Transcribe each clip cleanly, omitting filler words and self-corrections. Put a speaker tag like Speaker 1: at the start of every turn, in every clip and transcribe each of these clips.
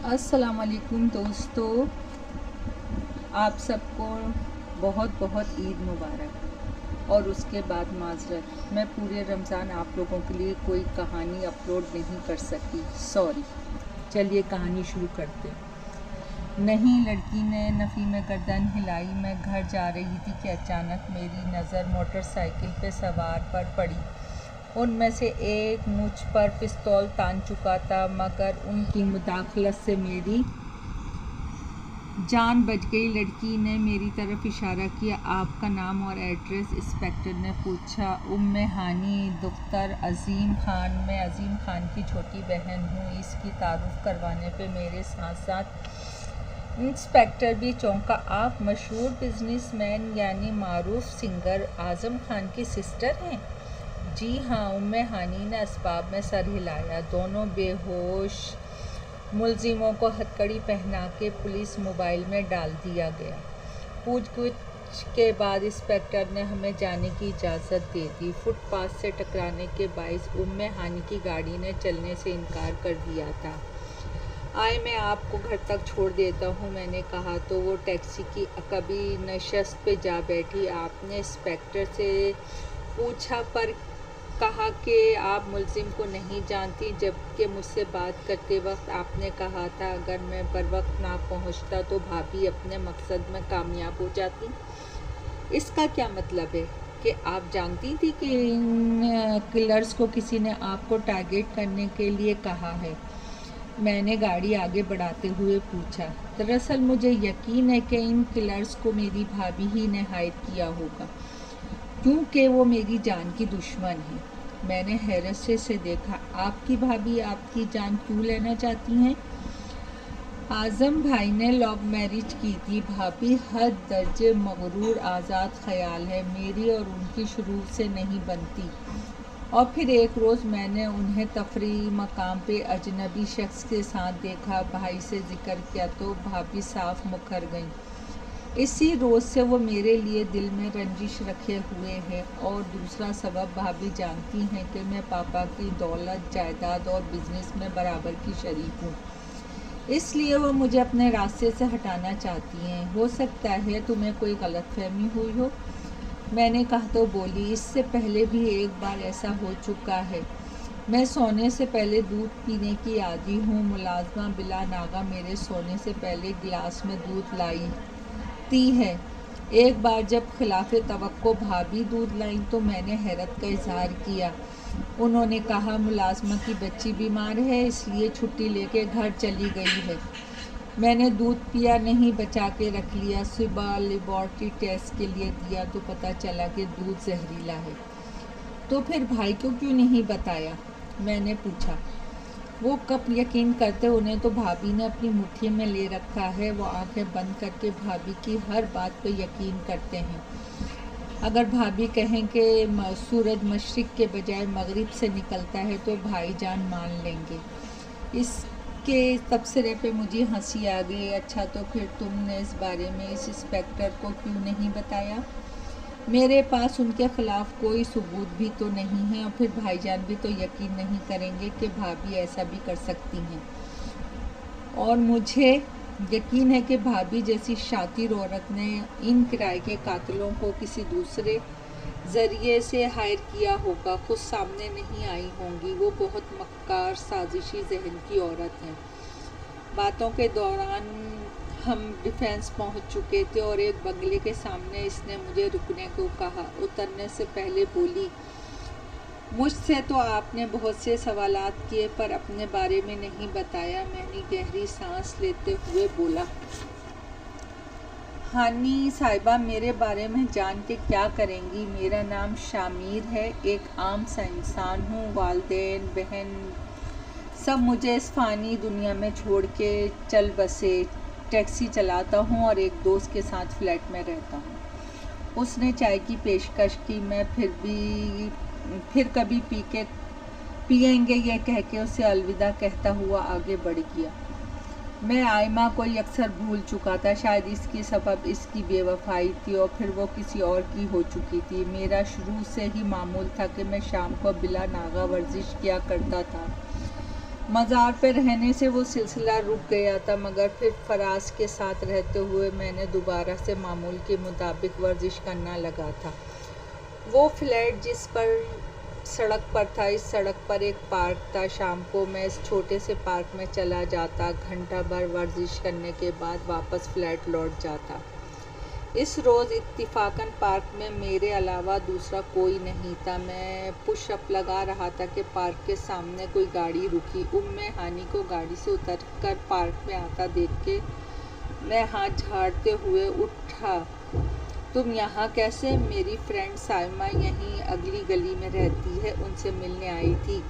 Speaker 1: अस्सलाम वालेकुम दोस्तों, आप सबको बहुत बहुत ईद मुबारक। और उसके बाद माजरत, मैं पूरे रमज़ान आप लोगों के लिए कोई कहानी अपलोड नहीं कर सकी, सॉरी। चलिए कहानी शुरू करते हैं। नहीं, लड़की ने नफ़ी में गर्दन हिलाई। मैं घर जा रही थी कि अचानक मेरी नज़र मोटरसाइकिल पे सवार पर पड़ी। उनमें से एक मुझ पर पिस्तौल तान चुका था, मगर उनकी मुदाखलत से मेरी जान बच गई। लड़की ने मेरी तरफ इशारा किया। आपका नाम और एड्रेस? इंस्पेक्टर ने पूछा। उम्मे हानी, दफ्तर अज़ीम ख़ान। मैं अज़ीम ख़ान की छोटी बहन हूँ। इसकी तारुफ करवाने पे मेरे साथ साथ इंस्पेक्टर भी चौंका। आप मशहूर बिजनेसमैन यानी मारूफ सिंगर आज़म ख़ान की सिस्टर हैं? जी हाँ, उम्मे हानी ने असबाब में सर हिलाया। दोनों बेहोश मुलजिमों को हथकड़ी पहना के पुलिस मोबाइल में डाल दिया गया। पूछगिछ के बाद इंस्पेक्टर ने हमें जाने की इजाज़त दे दी। फुटपाथ से टकराने के बाइस उम्मे हानी की गाड़ी ने चलने से इनकार कर दिया था। आए, मैं आपको घर तक छोड़ देता हूँ, मैंने कहा तो वो टैक्सी की कभी नशस्त पे जा बैठी। आपने इंस्पेक्टर से पूछा, पर कहा कि आप मुलजिम को नहीं जानती, जबकि मुझसे बात करते वक्त आपने कहा था अगर मैं बर वक्त ना पहुँचता तो भाभी अपने मकसद में कामयाब हो जाती। इसका क्या मतलब है कि आप जानती थी कि इन किलर्स को किसी ने आपको टारगेट करने के लिए कहा है? मैंने गाड़ी आगे बढ़ाते हुए पूछा। दरअसल मुझे यकीन है कि इन किलर्स को मेरी भाभी ही ने हायर किया होगा, क्योंकि वो मेरी जान की दुश्मन है। मैंने हैरत से देखा। आपकी भाभी आपकी जान क्यों लेना चाहती हैं? आज़म भाई ने लव मैरिज की थी। भाभी हद दर्जे मगरूर आज़ाद ख्याल है, मेरी और उनकी शुरू से नहीं बनती। और फिर एक रोज़ मैंने उन्हें तफरीह मकाम पे अजनबी शख्स के साथ देखा। भाई से जिक्र किया तो भाभी साफ मुकर गईं। इसी रोज़ से वो मेरे लिए दिल में रंजिश रखे हुए हैं। और दूसरा सबब, भाभी जानती हैं कि मैं पापा की दौलत, जायदाद और बिजनेस में बराबर की शरीक हूँ, इसलिए वो मुझे अपने रास्ते से हटाना चाहती हैं। हो सकता है तुम्हें कोई गलतफहमी हुई हो, मैंने कहा तो बोली। इससे पहले भी एक बार ऐसा हो चुका है। मैं सोने से पहले दूध पीने की आदी हूँ। मुलाजमा बिला नागा मेरे सोने से पहले गिलास में दूध लाई है। एक बार जब खिलाफे तवक्को भाभी दूध लाई तो मैंने हैरत का इजहार किया। उन्होंने कहा मुलाजमा की बच्ची बीमार है, इसलिए छुट्टी लेके घर चली गई है। मैंने दूध पिया नहीं, बचा के रख लिया। सुबह लेबॉर्ट्री टेस्ट के लिए दिया तो पता चला कि दूध जहरीला है। तो फिर भाई को क्यों नहीं बताया, मैंने पूछा। वो कब यकीन करते, उन्हें तो भाभी ने अपनी मुट्ठी में ले रखा है। वो आंखें बंद करके भाभी की हर बात पे यकीन करते हैं। अगर भाभी कहें कि सूरज मशरिक़ के बजाय मगरिब से निकलता है तो भाईजान मान लेंगे। इसके तबसरे पे मुझे हंसी आ गई। अच्छा, तो फिर तुमने इस बारे में इस इंस्पेक्टर को क्यों नहीं बताया? मेरे पास उनके ख़िलाफ़ कोई सबूत भी तो नहीं है, और फिर भाईजान भी तो यकीन नहीं करेंगे कि भाभी ऐसा भी कर सकती हैं। और मुझे यकीन है कि भाभी जैसी शातिर औरत ने इन किराए के कातिलों को किसी दूसरे ज़रिए से हायर किया होगा, खुद सामने नहीं आई होंगी। वो बहुत मक्कार, साजिशी जहन की औरत हैं। बातों के दौरान हम डिफेंस पहुंच चुके थे और एक बंगले के सामने इसने मुझे रुकने को कहा। उतरने से पहले बोली, मुझसे तो आपने बहुत से सवालात किए पर अपने बारे में नहीं बताया। मैंने गहरी सांस लेते हुए बोला, हानी साहिबा, मेरे बारे में जान के क्या करेंगी? मेरा नाम शामिर है, एक आम सा इंसान हूँ। वालिदैन, बहन सब मुझे इस फ़ानी दुनिया में छोड़ के चल बसे। टैक्सी चलाता हूँ और एक दोस्त के साथ फ्लैट में रहता हूँ। उसने चाय की पेशकश की। मैं फिर कभी पिएंगे ये कह के उसे अलविदा कहता हुआ आगे बढ़ गया। मैं आयमा को अक्सर भूल चुका था। शायद इसकी सबब इसकी बेवफाई थी और फिर वो किसी और की हो चुकी थी। मेरा शुरू से ही मामूल था कि मैं शाम को बिला नागा वर्जिश किया करता था। मज़ार पे रहने से वो सिलसिला रुक गया था, मगर फिर फराज के साथ रहते हुए मैंने दोबारा से मामूल के मुताबिक वर्जिश करना लगा था। वो फ्लैट जिस पर सड़क पर था, इस सड़क पर एक पार्क था। शाम को मैं इस छोटे से पार्क में चला जाता, घंटा भर वर्जिश करने के बाद वापस फ्लैट लौट जाता। इस रोज़ इत्तिफाकन पार्क में मेरे अलावा दूसरा कोई नहीं था। मैं पुश अप लगा रहा था कि पार्क के सामने कोई गाड़ी रुकी। उम्मे हानी को गाड़ी से उतरकर पार्क में आता देख के मैं हाथ झाड़ते हुए उठा। तुम यहाँ कैसे? मेरी फ्रेंड साइमा यहीं अगली गली में रहती है, उनसे मिलने आई थी।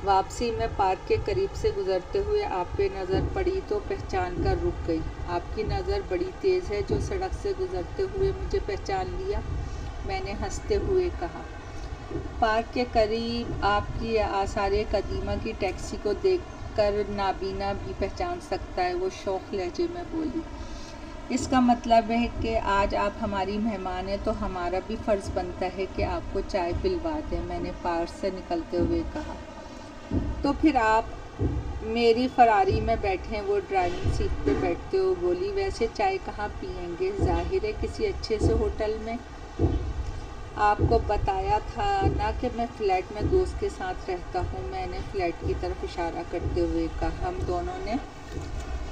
Speaker 1: वापसी में पार्क के करीब से गुजरते हुए आप पे नज़र पड़ी तो पहचान कर रुक गई। आपकी नज़र बड़ी तेज़ है, जो सड़क से गुजरते हुए मुझे पहचान लिया, मैंने हंसते हुए कहा। पार्क के करीब आपकी आसारे कदीमा की टैक्सी को देखकर नाबीना भी पहचान सकता है, वो शौक लहजे में बोली। इसका मतलब है कि आज आप हमारी मेहमान हैं, तो हमारा भी फ़र्ज़ बनता है कि आपको चाय पिलवा दें, मैंने पार्क से निकलते हुए कहा। तो फिर आप मेरी फरारी में बैठे हैं, वो ड्राइविंग सीट पे बैठते हुए बोली। वैसे चाय कहाँ पियेंगे? ज़ाहिर है किसी अच्छे से होटल में। आपको बताया था ना कि मैं फ़्लैट में दोस्त के साथ रहता हूँ, मैंने फ़्लैट की तरफ इशारा करते हुए कहा। हम दोनों ने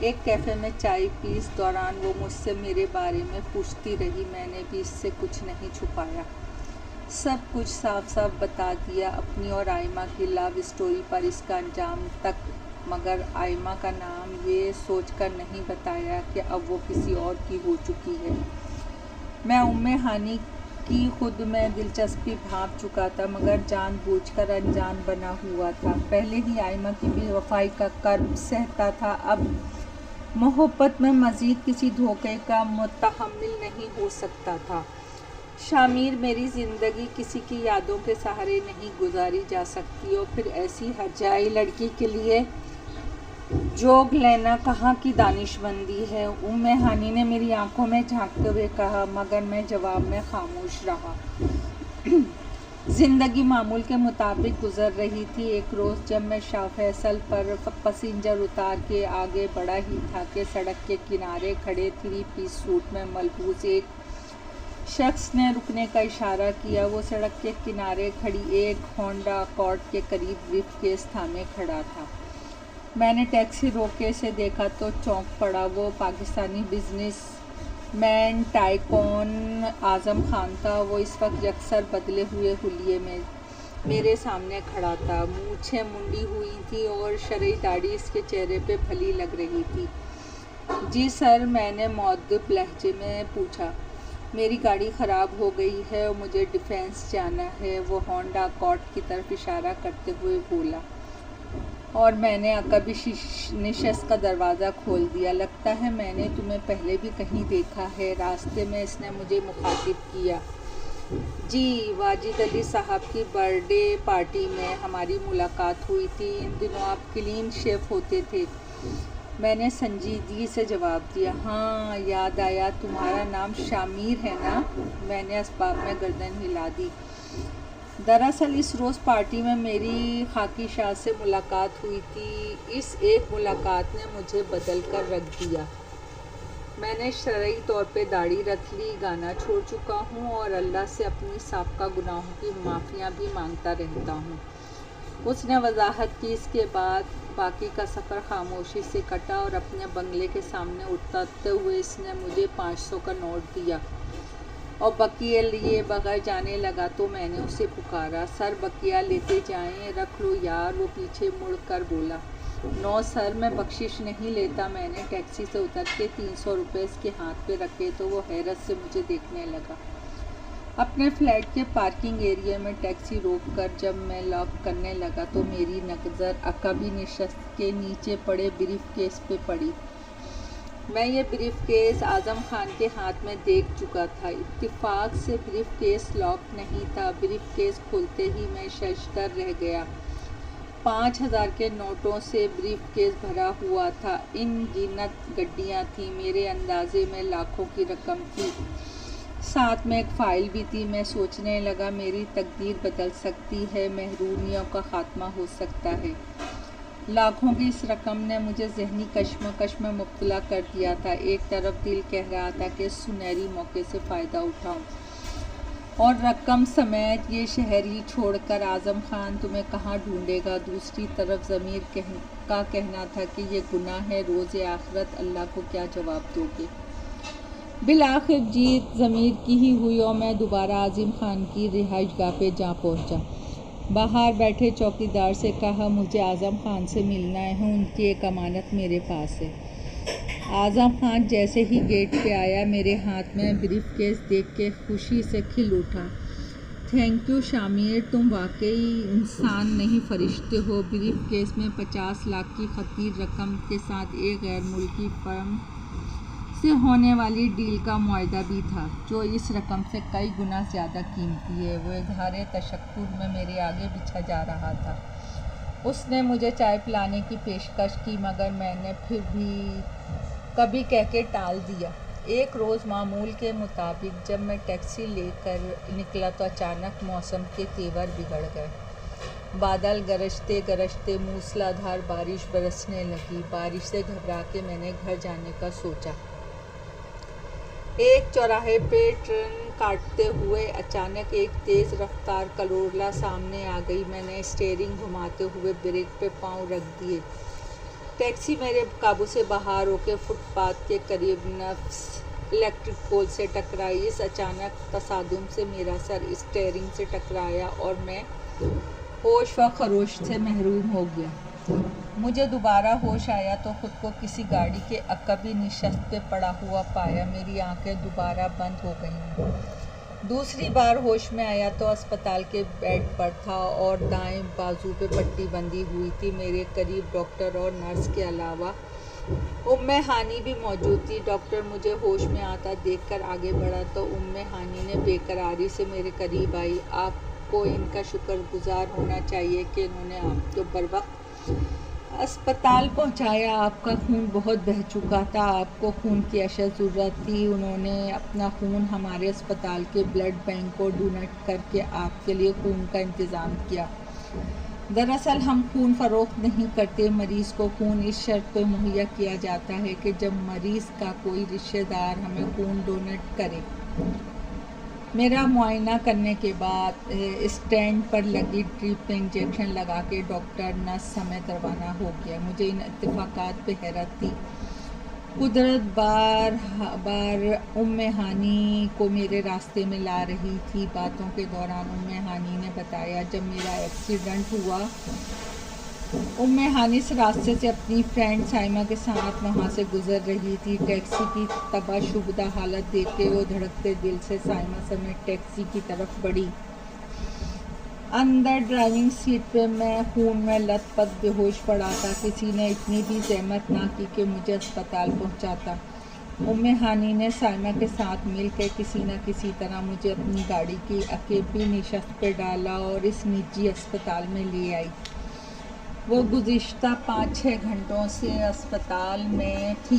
Speaker 1: एक कैफ़े में चाय पी। इस दौरान वो मुझसे मेरे बारे में पूछती रही, मैंने भी इससे कुछ नहीं छुपाया, सब कुछ साफ साफ बता दिया, अपनी और आयमा की लव स्टोरी पर इसका अंजाम तक। मगर आयमा का नाम ये सोचकर नहीं बताया कि अब वो किसी और की हो चुकी है। मैं उम्मे हानी की खुद में दिलचस्पी भांप चुका था, मगर जानबूझकर अनजान बना हुआ था। पहले ही आयमा की बेवफाई का कर्ब सहता था, अब मोहब्बत में मज़ीद किसी धोखे का मुतहम्मिल नहीं हो सकता था। शामिर, मेरी ज़िंदगी किसी की यादों के सहारे नहीं गुजारी जा सकती, और फिर ऐसी हरजाई लड़की के लिए जोग लेना कहाँ की दानिशमंदी है, उम्मे हानी ने मेरी आंखों में झांकते हुए कहा, मगर मैं जवाब में खामोश रहा। ज़िंदगी मामूल के मुताबिक गुजर रही थी। एक रोज़ जब मैं शाह फैसल पर पैसेंजर उतार के आगे बढ़ा ही था कि सड़क के किनारे खड़े 3 पीस सूट में मलबूस एक शख्स ने रुकने का इशारा किया। वो सड़क के किनारे खड़ी एक होंडा अकॉर्ड के करीब ब्रीफकेस थामे खड़ा था। मैंने टैक्सी रोके से देखा तो चौंक पड़ा। वो Pakistani business man tycoon Azam Khan था। वो इस वक्त अक्सर बदले हुए हुलिये में मेरे सामने खड़ा था। मूछें मुंडी हुई थी और शरई दाढ़ी इसके चेहरे पे भली लग रही थी। जी सर, मैंने मुअद्दब लहजे में पूछा। मेरी गाड़ी ख़राब हो गई है और मुझे डिफेंस जाना है, वो होंडा अकॉर्ड की तरफ इशारा करते हुए बोला, और मैंने कभी निशस्त का दरवाज़ा खोल दिया। लगता है मैंने तुम्हें पहले भी कहीं देखा है, रास्ते में इसने मुझे मुखातिब किया। जी, वाजिद अली साहब की बर्थडे पार्टी में हमारी मुलाकात हुई थी, इन दिनों आप क्लीन शेव होते थे, मैंने संजीदगी से जवाब दिया। हाँ, याद आया, तुम्हारा नाम शामिर है ना? मैंने असबाब में गर्दन हिला दी। दरअसल इस रोज़ पार्टी में मेरी खाकी शाह से मुलाकात हुई थी। इस एक मुलाकात ने मुझे बदल कर रख दिया। मैंने शरई तौर पे दाढ़ी रख ली, गाना छोड़ चुका हूँ और अल्लाह से अपनी साबका गुनाहों की माफ़ियाँ भी मांगता रहता हूँ। उसने वजाहत की। इसके बाद बाकी का सफ़र खामोशी से कटा और अपने बंगले के सामने उतरते हुए इसने मुझे 500 का नोट दिया और बकिया लिए बगैर जाने लगा तो मैंने उसे पुकारा। सर, बकिया लेते जाएं, रख लो यार। वो पीछे मुड़ कर बोला, नो सर, मैं बख्शिश नहीं लेता। मैंने टैक्सी से उतर के 300 रुपये इसके हाथ पे रखे तो वो हैरत से मुझे देखने लगा। अपने फ्लैट के पार्किंग एरिया में टैक्सी रोककर जब मैं लॉक करने लगा तो मेरी नज़र अकबी नशस्त के नीचे पड़े ब्रीफकेस पे पड़ी। मैं ये ब्रीफकेस आज़म खान के हाथ में देख चुका था। इत्तिफाक से ब्रीफकेस लॉक नहीं था। ब्रीफकेस खोलते ही मैं शर्मसार रह गया। 5000 के नोटों से ब्रीफकेस भरा हुआ था। इन गिनत गड्डियाँ थीं, मेरे अंदाजे में लाखों की रकम थी। साथ में एक फ़ाइल भी थी। मैं सोचने लगा, मेरी तकदीर बदल सकती है, महरूमियों का ख़ात्मा हो सकता है। लाखों की इस रकम ने मुझे ज़हनी कश्मकश में मुब्तला कर दिया था। एक तरफ दिल कह रहा था कि इस सुनहरी मौके से फ़ायदा उठाऊं और रकम समेत ये शहर ही छोड़कर आज़म खान तुम्हें कहाँ ढूंढेगा। दूसरी तरफ ज़मीर का कहना था कि ये गुनाह है, रोज़े आखिरत अल्लाह को क्या जवाब दोगे। बिलाखिर जीत ज़मीर की ही हुई और मैं दोबारा आज़म खान की रिहाइशगाह पे जा पहुंचा। बाहर बैठे चौकीदार से कहा, मुझे आज़म खान से मिलना है, उनकी एक अमानत मेरे पास है। आज़म खान जैसे ही गेट पे आया मेरे हाथ में ब्रीफ केस देख के खुशी से खिल उठा। थैंक यू शामिर, तुम वाकई इंसान नहीं फरिश्ते हो। ब्रीफ केस में 50 लाख की खतीर रकम के साथ एक गैर मुल्की फर्म से होने वाली डील का मुआहदा भी था, जो इस रकम से कई गुना ज़्यादा कीमती है। वो इज़हार तशक्कुर में मेरे आगे बिछा जा रहा था। उसने मुझे चाय पिलाने की पेशकश की, मगर मैंने फिर भी कभी कह के टाल दिया। एक रोज़ मामूल के मुताबिक जब मैं टैक्सी लेकर निकला तो अचानक मौसम के तेवर बिगड़ गए। बादल गरजते गरजते मूसलाधार बारिश बरसने लगी। बारिश से घबरा के मैंने घर जाने का सोचा। एक चौराहे पे ट्रेन काटते हुए अचानक एक तेज़ रफ्तार कलोरला सामने आ गई। मैंने स्टीयरिंग घुमाते हुए ब्रेक पे पाँव रख दिए। टैक्सी मेरे काबू से बाहर होकर फुटपाथ के करीब नफ्स इलेक्ट्रिक पोल से टकराई। इस अचानक तसादुम से मेरा सर स्टीयरिंग से टकराया और मैं होश व खरोश से महरूम हो गया। मुझे दोबारा होश आया तो ख़ुद को किसी गाड़ी के अकबी निशस्त पे पड़ा हुआ पाया। मेरी आंखें दोबारा बंद हो गईं। दूसरी बार होश में आया तो अस्पताल के बेड पर था और दाएं बाजू पे पट्टी बंधी हुई थी। मेरे करीब डॉक्टर और नर्स के अलावा उम्मे हानी भी मौजूद थी। डॉक्टर मुझे होश में आता देखकर आगे बढ़ा तो उम्मे हानी ने बेकरारी से मेरे करीब आई। आपको इनका शुक्रगुजार होना चाहिए कि इन्होंने आपको बर्वक्त अस्पताल पहुंचाया। आपका खून बहुत बह चुका था, आपको खून की अशद ज़रूरत थी। उन्होंने अपना खून हमारे अस्पताल के ब्लड बैंक को डोनेट करके आपके लिए खून का इंतज़ाम किया। दरअसल हम खून फ़रोख्त नहीं करते, मरीज़ को खून इस शर्त पर मुहैया किया जाता है कि जब मरीज़ का कोई रिश्तेदार हमें खून डोनेट करे। मेरा मुआयना करने के बाद स्टैंड पर लगी ड्रिप पे इंजेक्शन लगा के डॉक्टर नर्स समेत रवाना हो गया। मुझे इन इत्तेफाकात पे हैरत थी। कुदरत बार बार उम्मे हानी को मेरे रास्ते में ला रही थी। बातों के दौरान उम्मे हानी ने बताया, जब मेरा एक्सीडेंट हुआ उम्मे हानी इस रास्ते से अपनी फ्रेंड साइमा के साथ वहाँ से गुज़र रही थी। टैक्सी की तबाशुदा हालत देख के वो धड़कते दिल से साइमा समेत टैक्सी की तरफ बढ़ी। अंदर ड्राइविंग सीट पे मैं खून में लथपथ बेहोश पड़ा था। किसी ने इतनी भी ज़हमत ना की कि मुझे अस्पताल पहुँचाता। उम्मे हानी ने साइमा के साथ मिलकर किसी न किसी तरह मुझे अपनी गाड़ी की अकेबी निशस्त पे डाला और इस निजी अस्पताल में ले आई। वो गुज़िश्ता 5-6 घंटों से अस्पताल में थी,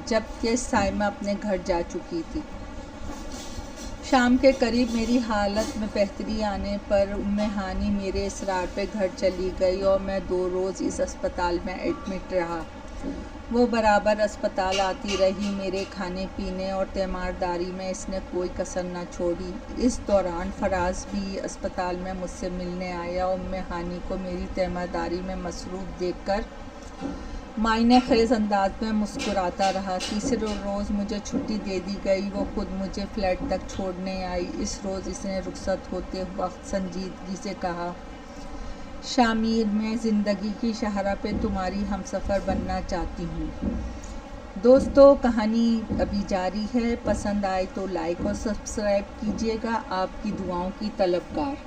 Speaker 1: जबकि साइमा अपने घर जा चुकी थी। शाम के करीब मेरी हालत में बेहतरी आने पर उम्मे हानी मेरे इसरार पे घर चली गई और मैं 2 रोज़ इस अस्पताल में एडमिट रहा। वो बराबर अस्पताल आती रही। मेरे खाने पीने और तीमारदारी में इसने कोई कसर न छोड़ी। इस दौरान फराज भी अस्पताल में मुझसे मिलने आया। उम्मे हानी को मेरी तीमारदारी में मसरूफ़ देखकर मायने खेज़ अंदाज में मुस्कुराता रहा। तीसरे रोज़ मुझे छुट्टी दे दी गई। वो खुद मुझे फ्लैट तक छोड़ने आई। इस रोज़ इसने रुखसत होते वक्त संजीदगी से कहा, शामिर, मैं ज़िंदगी की शाहरा पे तुम्हारी हमसफ़र बनना चाहती हूँ। दोस्तों, कहानी अभी जारी है। पसंद आए तो लाइक और सब्सक्राइब कीजिएगा। आपकी दुआओं की तलबगार।